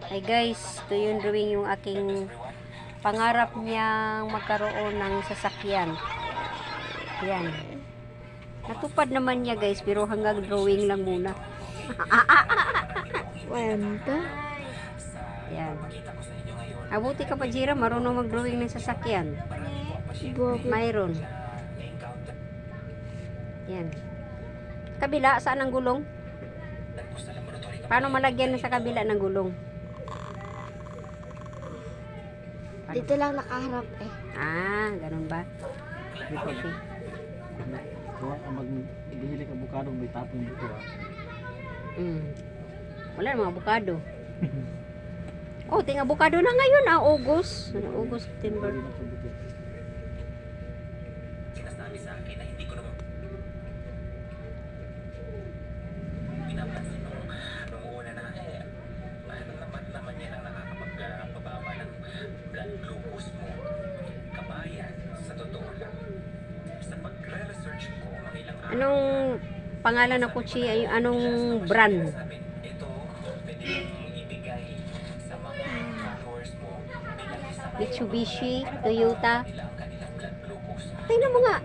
Hi guys, ito yung drawing yung aking pangarap niyang magkaroon ng sasakyan. Yan. Natupad naman niya guys, pero hanggang drawing lang muna. Kwenta? Yan. Abuti ka pa Jira, marunong mag-drawing ng sasakyan. Bakit? Mayroon. Yan. Kabila, saan ang gulong? Paano malagyan sa kabila ng gulong? Dito lang nakaharap eh. Ah, ganun ba? Okay. Magbili ka bukado, may tapon dito Wala namang abukado. Oh, ting abukado na ngayon August. August, September. Sinasabi sa akin na hindi ko naman pinapansin nung una na ano naman yan ang nakakapagpababa ng blood glucose mo. Kabayan, sa totoo lang. Sa pagre-research ko ng ilang araw, Anong pangalan ng kotse? Ay, anong brand? sabi, ito, pwede mong ibigay sa mga followers mo bilang isang Mitsubishi, Toyota. nila ang kanilang blood glucose. Tingnan mo nga.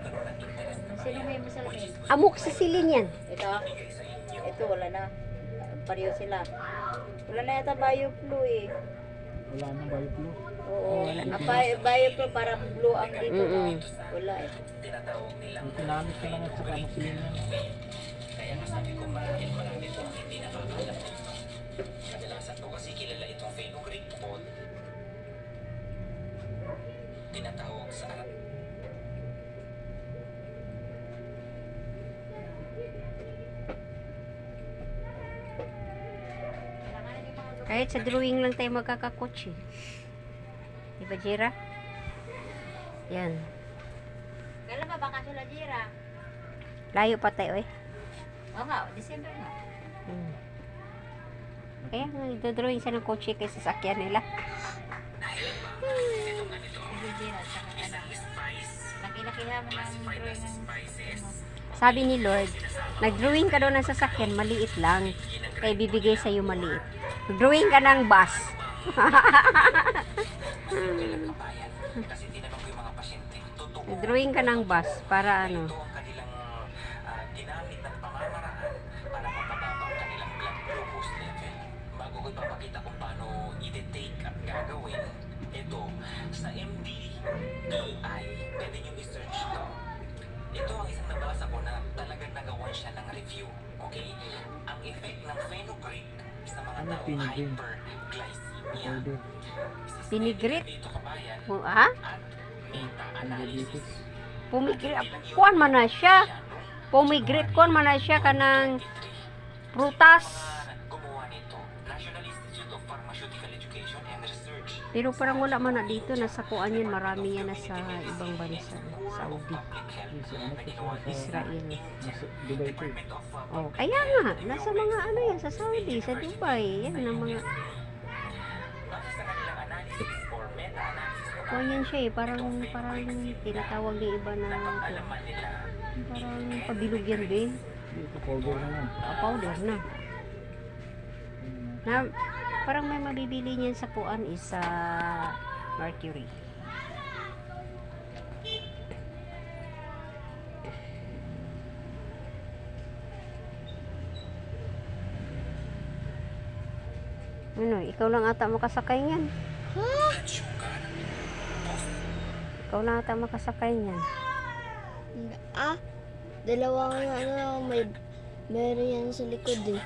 Sino may masalamin? Amoxicillin yan. Ito? Ito, wala na. Pareho sila. Wala na yata BioFlu eh. Wala nang bayo blue. Oo. Wala na. BioFlu parang blue ang dito. Mm-mm. Wala eh. Tinatawag nilang Yung kinamit ka lang at saka masilin yan. kaya nga sabi ko marami po ang hindi nakakalam dito. Kadalasan po kasi kilala itong fenugreek pod. Tinatawag sa Arab. Kahit sa drawing lang tayo magkakakotse. Diba, Jira? Yan. Kailan ba bakasyon na Jira? Layo pa tayo eh. Oo nga, December nga. Kaya nga, ito-drawing siya ng kotse kaysa sasakyan nila. Sige Jira, saka ano. Laki-lakihan mo ng drawing ng Sabi ni Lord, nag-drawing ka daw ng sasakyan, maliit lang. Kaya bibigay sa'yo maliit. Nag-drawing ka ng bus. Kasi tinanong ko yung mga pasyente, totoo Nag-drawing ka ng bus para ano. ito ang kanilang ginamit na pamamaraan para mapababa ang kanilang blood glucose level. Bago ko ipapakita kung paano i-detect at gagawin, ito, sa MDEI, pwede nyo i-search to. Ito ang isang nabasa ko na talagang nagawan siya ng review. Okay? Ang effect ng fenugreek sa mga Ano taong pinigrin? hyperglycemia. Order. Pinigrit? Dito kabayan Ha? at data Ang analysis. diabetes. Pumigrit. Kuan man na siya. Pumigrit. Kuan man na siya kanang prutas. Gumawa nito, National Institute of Pharmaceutical Education and Research. Pero parang wala man na dito. Nasa kuan yan. Marami yan nasa ibang bansa. Saudi. Yung sa ano to sa Israel. nasa Dubai to. Department of Oh, kaya nga. Nasa mga ano yan. Sa Saudi. Sa Dubai. Yan ang mga... base sa kanilang analysis or meta-analysis of Kuan yan siya eh. Parang tinatawag ng iba na... alaman nila Parang pabilog yan be. Ito powder na yan. Powder na. Na parang may mabibili niyan sa kuan is sa Mercury. Ano, ikaw lang ata makasakay niyan. Ikaw lang ata makasakay niyan. Ah, dalawang ano, meron yan sa likod eh.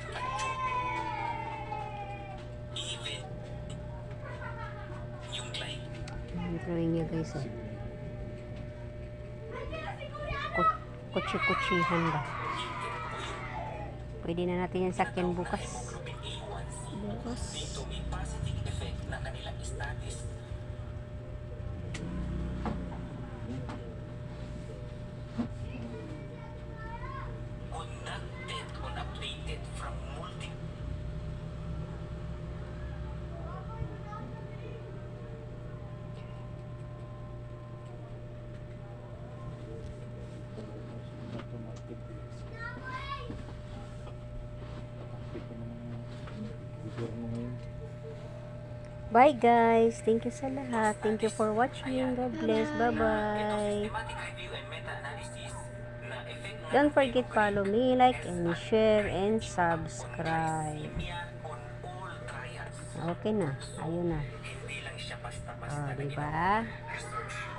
even yung Ang drawing niya guys oh. Kutsi-kutsihan ba? Pwede na natin yan sakyan bukas. Bukas. dito may positive effect ng kanilang studies. Connected or updated from multiple Automatic. Ito naman yung gobyerno ngayon. Bye guys. Thank you sa lahat. Thank you for watching. God bless. Bye-bye. Thematic review and meta-analysis na effect ng Don't forget follow me, like, and share, and subscribe. niya on all trials. Okay na. Ayun na. Hindi lang siya basta-basta Oh, na diba?